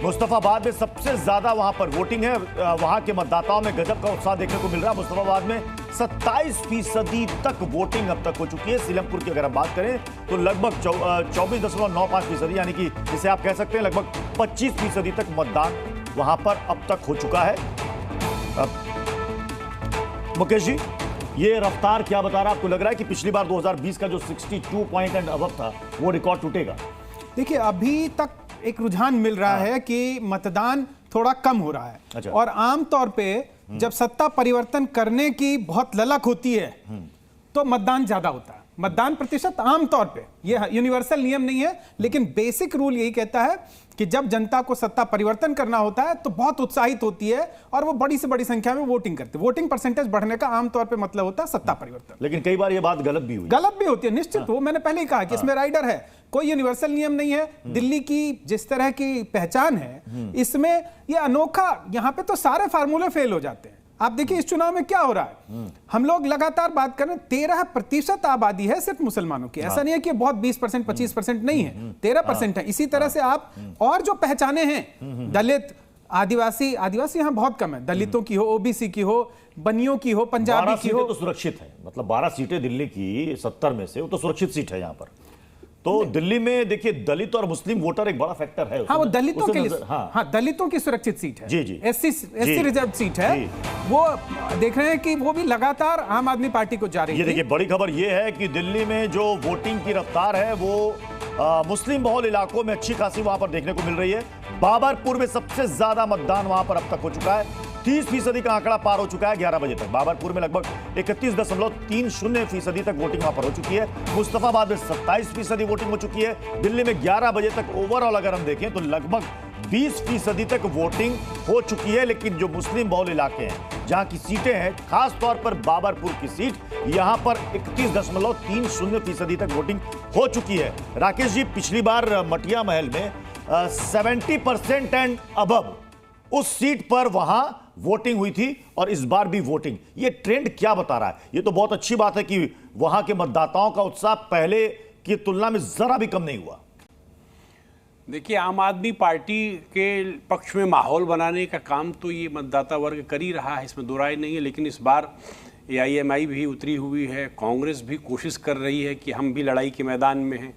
मुस्तफाबाद में सबसे ज्यादा वहां पर वोटिंग है। वहां के मतदाताओं में गजब का उत्साह देखने को मिल रहा है। मुस्तफाबाद में 27% तक वोटिंग अब तक हो चुकी है। सीलमपुर की अगर हम बात करें तो लगभग 24.95%, यानी कि जिसे आप कह सकते हैं लगभग 25% तक मतदान वहां पर अब तक हो चुका है। मुकेश जी, ये रफ्तार क्या बता रहा है? आपको लग रहा है कि पिछली बार 2020 का जो 62 पॉइंट एंड अबव था वो रिकॉर्ड टूटेगा? देखिए, अभी तक एक रुझान मिल रहा है कि मतदान थोड़ा कम हो रहा है। अच्छा। और आमतौर पे जब सत्ता परिवर्तन करने की बहुत ललक होती है तो मतदान ज्यादा होता है। मतदान प्रतिशत आमतौर पे, यह यूनिवर्सल नियम नहीं है, लेकिन बेसिक रूल यही कहता है कि जब जनता को सत्ता परिवर्तन करना होता है तो बहुत उत्साहित होती है और वो बड़ी से बड़ी संख्या में वोटिंग करती है। वोटिंग परसेंटेज बढ़ने का आमतौर पे मतलब होता है सत्ता परिवर्तन। लेकिन कई बार ये बात गलत भी हुई, गलत भी होती है निश्चित। वो मैंने पहले ही कहा कि इसमें राइडर है, कोई यूनिवर्सल नियम नहीं है। दिल्ली की जिस तरह की पहचान है इसमें ये अनोखा, यहां पे तो सारे फार्मूले फेल हो जाते हैं। आप देखिए इस चुनाव में क्या हो रहा है। हम लोग लगातार बात कर रहे हैं, 13% आबादी है सिर्फ मुसलमानों की। ऐसा नहीं है कि बहुत 20% 25% नहीं है, 13% है। इसी तरह से आप और जो पहचाने हैं, दलित, आदिवासी यहां बहुत कम है। दलितों की हो, ओबीसी की हो, बनियों की हो, पंजाबी की हो, तो सुरक्षित है। मतलब 12 सीटें दिल्ली की 70 में से वो तो सुरक्षित सीट है यहां पर। तो दिल्ली में देखिए दलित और मुस्लिम वोटर एक बड़ा फैक्टर है। हाँ, वो दलितों के लिए, हाँ, दलितों की सुरक्षित सीट है। जी जी, एससी रिजर्व सीट है। वो देख रहे हैं कि वो भी लगातार आम आदमी पार्टी को जा रही है। ये देखिए बड़ी खबर ये है कि दिल्ली में जो वोटिंग की रफ्तार है वो मुस्लिम बहुल इलाकों में अच्छी खासी वहां पर देखने को मिल रही है। बाबरपुर में सबसे ज्यादा मतदान वहां पर अब तक हो चुका है। 30% का आंकड़ा पार हो चुका है 11 बजे तक। बाबरपुर में लगभग 31.30% तक वोटिंग वहां पर हो चुकी है। मुस्तफाबाद में 27% वोटिंग हो चुकी है। दिल्ली में 11 बजे तक ओवरऑल अगर हम देखें तो लगभग 20% तक वोटिंग हो चुकी है। लेकिन जो मुस्लिम बहुल इलाके हैं, जहां की सीटें हैं, खास तौर पर बाबरपुर की सीट, यहां पर 31.30% तक वोटिंग हो चुकी है। राकेश जी, पिछली बार मटिया महल में 70% एंड अबव उस सीट पर वहां वोटिंग हुई थी और इस बार भी वोटिंग। ये ट्रेंड क्या बता रहा है? ये तो बहुत अच्छी बात है कि वहां के मतदाताओं का उत्साह पहले की तुलना में जरा भी कम नहीं हुआ। देखिए, आम आदमी पार्टी के पक्ष में माहौल बनाने का काम तो ये मतदाता वर्ग कर ही रहा है, इसमें दो राय नहीं है। लेकिन इस बार AIMI भी उतरी हुई है, कांग्रेस भी कोशिश कर रही है कि हम भी लड़ाई के मैदान में हैं।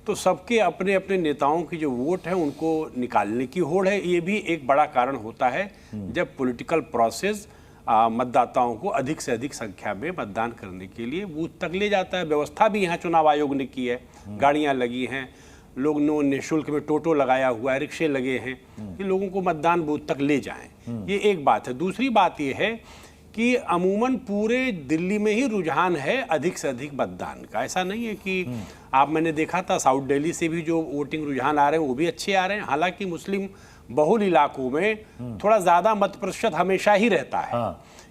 तो सबके अपने अपने नेताओं की जो वोट है उनको निकालने की होड़ है। ये भी एक बड़ा कारण होता है जब पॉलिटिकल प्रोसेस मतदाताओं को अधिक से अधिक संख्या में मतदान करने के लिए बूथ तक ले जाता है। व्यवस्था भी यहाँ चुनाव आयोग ने की है, गाड़ियाँ लगी हैं, लोगों ने निःशुल्क में टोटो लगाया हुआ है, रिक्शे लगे हैं कि लोगों को मतदान बूथ तक ले जाएं। ये एक बात है। दूसरी बात ये है कि अमूमन पूरे दिल्ली में ही रुझान है अधिक से अधिक मतदान का। ऐसा नहीं है कि मैंने देखा था साउथ दिल्ली से भी जो वोटिंग रुझान आ रहे हैं वो भी अच्छे आ रहे हैं। हालांकि मुस्लिम बहुल इलाकों में थोड़ा ज़्यादा मत प्रतिशत हमेशा ही रहता है।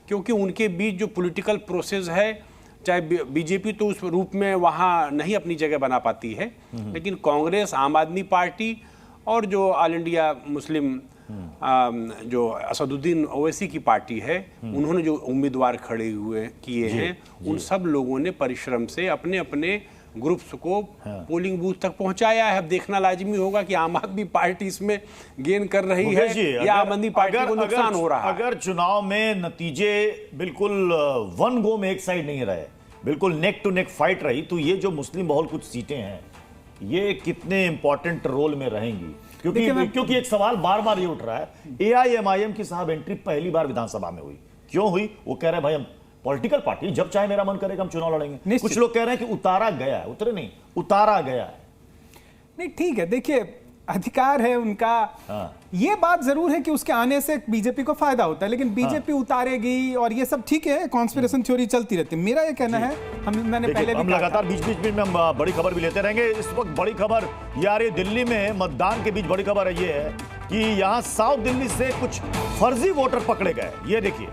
क्योंकि उनके बीच जो पॉलिटिकल प्रोसेस है, चाहे बीजेपी तो उस रूप में वहाँ नहीं अपनी जगह बना पाती है, लेकिन कांग्रेस, आम आदमी पार्टी और जो ऑल इंडिया मुस्लिम जो असदुद्दीन ओवैसी की पार्टी है, उन्होंने जो उम्मीदवार खड़े हुए किए हैं, उन सब लोगों ने परिश्रम से अपने अपने ग्रुप्स को पोलिंग बूथ तक पहुंचाया है। अब देखना लाजमी होगा कि आम आदमी पार्टी इसमें गेन कर रही है या आम आदमी पार्टी को नुकसान हो रहा है। अगर चुनाव में नतीजे बिल्कुल वन गो में एक साइड नहीं रहे, बिल्कुल नेक टू नेक फाइट रही, तो ये जो मुस्लिम बहुल कुछ सीटें हैं ये कितने इंपॉर्टेंट रोल में रहेंगी? क्योंकि एक सवाल बार बार ये उठ रहा है, AIMIM की साहब एंट्री पहली बार विधानसभा में हुई, क्यों हुई? वो कह रहे हैं भाई हम पॉलिटिकल पार्टी, जब चाहे मेरा मन करेगा हम चुनाव लड़ेंगे। कुछ लोग कह रहे हैं कि उतारा गया है, उतरे नहीं, उतारा गया है। नहीं, ठीक है, देखिए अधिकार है उनका। ये बात जरूर है कि उसके आने से बीजेपी को फायदा होता है, लेकिन बीजेपी उतारेगी और ये सब ठीक है, कॉन्स्पिरेशन थ्योरी चलती रहती है। मेरा ये कहना है, मैंने पहले भी लगातार बीच बीच में हम बड़ी खबर भी लेते रहेंगे। इस वक्त बड़ी खबर यार ये दिल्ली में मतदान के बीच बड़ी खबर ये है कि यहाँ साउथ दिल्ली से कुछ फर्जी वोटर पकड़े गए। ये देखिए,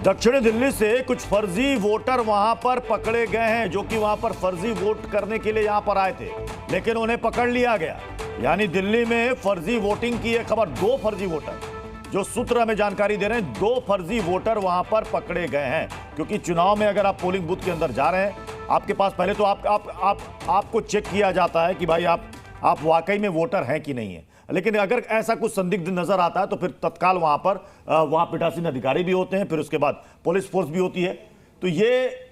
दक्षिणी दिल्ली से कुछ फर्जी वोटर वहां पर पकड़े गए हैं, जो कि वहां पर फर्जी वोट करने के लिए यहां पर आए थे, लेकिन उन्हें पकड़ लिया गया। यानी दिल्ली में फर्जी वोटिंग की यह खबर, 2 फर्जी वोटर, जो सूत्र हमें जानकारी दे रहे हैं, 2 फर्जी वोटर वहां पर पकड़े गए हैं। क्योंकि चुनाव में अगर आप पोलिंग बूथ के अंदर जा रहे हैं, आपके पास पहले तो आपको चेक किया जाता है कि भाई आप वाकई में वोटर हैं कि नहीं है। लेकिन अगर ऐसा कुछ संदिग्ध नजर आता है तो फिर तत्काल वहां पीठासीन अधिकारी भी होते हैं, फिर उसके बाद पुलिस फोर्स भी होती है। तो ये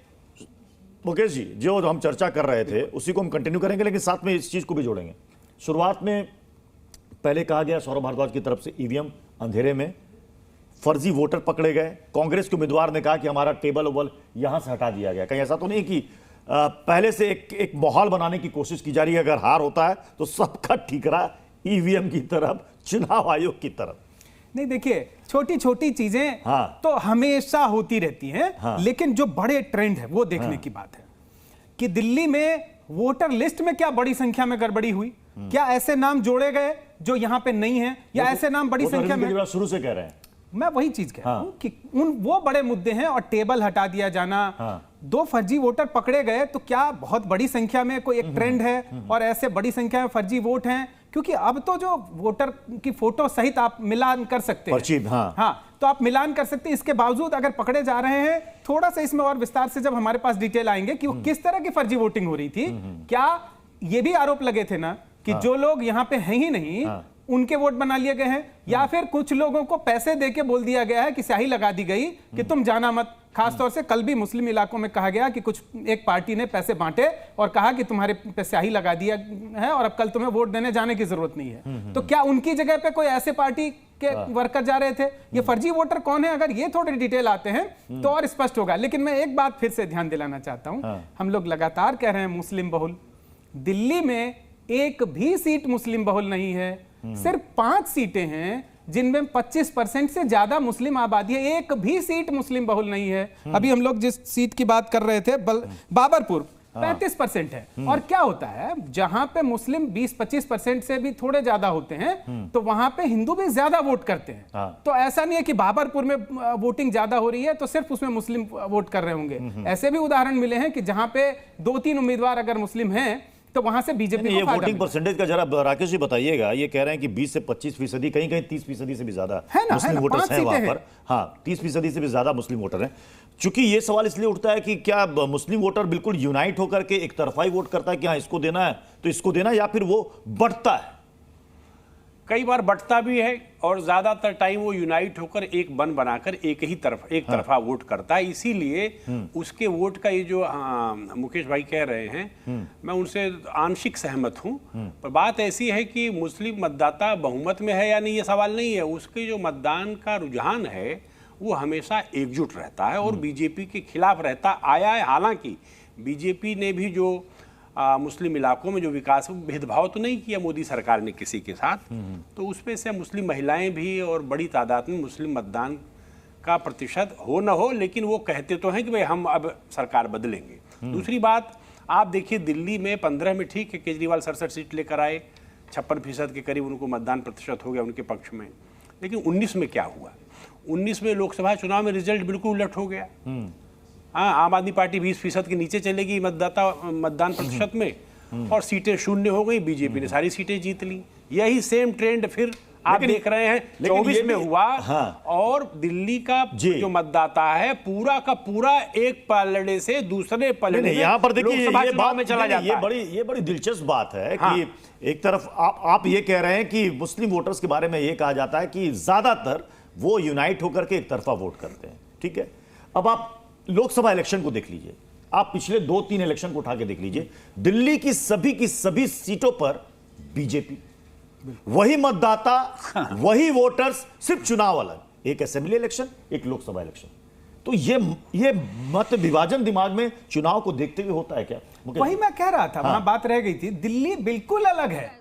मुकेश जी जो हम चर्चा कर रहे थे उसी को हम कंटिन्यू करेंगे, लेकिन साथ में इस चीज को भी जोड़ेंगे। शुरुआत में पहले कहा गया सौरभ भारद्वाज की तरफ से ईवीएम अंधेरे में, फर्जी वोटर पकड़े गए, कांग्रेस के उम्मीदवार ने कहा कि हमारा टेबल ओबल यहां से हटा दिया गया। कहीं ऐसा तो नहीं कि पहले से एक माहौल बनाने की कोशिश की जा रही है, अगर हार होता है तो सबका ठीकरा ईवीएम की तरफ, चुनाव आयोग की तरफ? नहीं, देखिए छोटी छोटी चीजें हाँ। तो हमेशा होती रहती हैं, हाँ। लेकिन जो बड़े ट्रेंड है वो देखने की बात है कि दिल्ली में वोटर लिस्ट में क्या बड़ी संख्या में गड़बड़ी हुई, क्या ऐसे नाम जोड़े गए जो यहां पे नहीं है, या ऐसे नाम बड़ी संख्या में, शुरू से कह रहे हैं। मैं वही चीज कह रहा हूं कि वो बड़े मुद्दे हैं। और टेबल हटा दिया जाना, 2 फर्जी वोटर पकड़े गए, तो क्या बहुत बड़ी संख्या में कोई एक ट्रेंड है और ऐसे बड़ी संख्या में फर्जी वोट हैं? क्योंकि अब तो जो वोटर की फोटो सहित आप मिलान कर सकते हैं, हाँ, तो आप मिलान कर सकते हैं। इसके बावजूद अगर पकड़े जा रहे हैं, थोड़ा सा इसमें और विस्तार से जब हमारे पास डिटेल आएंगे कि वो किस तरह की फर्जी वोटिंग हो रही थी। क्या ये भी आरोप लगे थे ना कि जो लोग यहाँ पे हैं ही नहीं उनके वोट बना लिए गए हैं, या फिर कुछ लोगों को पैसे देके बोल दिया गया है कि स्याही लगा दी गई कि तुम जाना मत। खासतौर से कल भी मुस्लिम इलाकों में कहा गया कि एक पार्टी ने पैसे बांटे और कहा कि तुम्हारे पे स्याही लगा दिया है और अब कल तुम्हें वोट देने जाने की जरूरत नहीं है। तो क्या उनकी जगह पे कोई ऐसे पार्टी के वर्कर जा रहे थे? ये फर्जी वोटर कौन है? अगर ये थोड़ी डिटेल आते हैं तो और स्पष्ट होगा। लेकिन मैं एक बात फिर से ध्यान दिलाना चाहता हूं, हम लोग लगातार कह रहे हैं मुस्लिम बहुल, दिल्ली में एक भी सीट मुस्लिम बहुल नहीं है, सिर्फ 5 सीटें हैं जिनमें 25% से ज्यादा मुस्लिम आबादी है, एक भी सीट मुस्लिम बहुल नहीं है। अभी हम लोग जिस सीट की बात कर रहे थे बाबरपुर, 35% है। और क्या होता है, जहां पे मुस्लिम 20-25% से भी थोड़े ज्यादा होते हैं तो वहां पे हिंदू भी ज्यादा वोट करते हैं। तो ऐसा नहीं है कि बाबरपुर में वोटिंग ज्यादा हो रही है तो सिर्फ उसमें मुस्लिम वोट कर रहे होंगे। ऐसे भी उदाहरण मिले हैं कि जहां पे 2-3 उम्मीदवार अगर मुस्लिम हैं तो वहां से बीजेपी ये वोटिंग परसेंटेज का जरा राकेश जी बताइएगा। ये कह रहे हैं कि 20 से 25%, कहीं कहीं 30% से भी ज्यादा मुस्लिम वोटर्स हैं वहां पर। हाँ, 30% से भी ज्यादा मुस्लिम वोटर हैं। चूंकि ये सवाल इसलिए उठता है कि क्या मुस्लिम वोटर बिल्कुल यूनाइट होकर के एक तरफा ही वोट करता है कि हाँ इसको देना है तो इसको देना, या फिर वो बढ़ता है? कई बार बढ़ता भी है और ज्यादातर टाइम वो यूनाइट होकर एक बन बनाकर एक तरफा वोट करता है। इसीलिए उसके वोट का ये जो मुकेश भाई कह रहे हैं, मैं उनसे आंशिक सहमत हूं। पर बात ऐसी है कि मुस्लिम मतदाता बहुमत में है या नहीं, ये सवाल नहीं है। उसके जो मतदान का रुझान है वो हमेशा एकजुट रहता है और बीजेपी के खिलाफ रहता आया है। हालांकि बीजेपी ने भी जो मुस्लिम इलाकों में जो विकास, भेदभाव तो नहीं किया मोदी सरकार ने किसी के साथ, तो उसमें से मुस्लिम महिलाएं भी और बड़ी तादाद में मुस्लिम मतदान का प्रतिशत हो न हो, लेकिन वो कहते तो हैं कि भाई हम अब सरकार बदलेंगे। दूसरी बात, आप देखिए दिल्ली में 15 में ठीक है, केजरीवाल 67 सीट लेकर आए, 56% के करीब उनको मतदान प्रतिशत हो गया उनके पक्ष में। लेकिन 19 में क्या हुआ? 19 में लोकसभा चुनाव में रिजल्ट बिल्कुल उलट हो गया। हाँ, आम आदमी पार्टी 20% के नीचे चलेगी मतदान प्रतिशत में और सीटें शून्य हो गई, बीजेपी ने सारी सीटें जीत ली। यही सेम ट्रेंड फिर आप देख रहे हैं 24 में हुआ। और दिल्ली का जो मतदाता है पूरा का पूरा एक पलड़े से दूसरे पलड़े में यहाँ पर देखिए ये बात में चला जाता है। ये बड़ी दिलचस्प बात है कि एक तरफ आप ये कह रहे हैं कि मुस्लिम वोटर्स के बारे में ये कहा जाता है कि ज्यादातर वो यूनाइट होकर के एक तरफा वोट करते हैं। ठीक है, अब आप लोकसभा इलेक्शन को देख लीजिए, आप पिछले 2-3 इलेक्शन को उठा के देख लीजिए, दिल्ली की सभी सीटों पर बीजेपी, वही मतदाता, वही वोटर्स, सिर्फ चुनाव अलग, एक असेंबली इलेक्शन, एक लोकसभा इलेक्शन। तो ये मत विभाजन दिमाग में चुनाव को देखते हुए होता है क्या? वही मैं कह रहा था, वहां बात रह गई थी। दिल्ली बिल्कुल अलग है।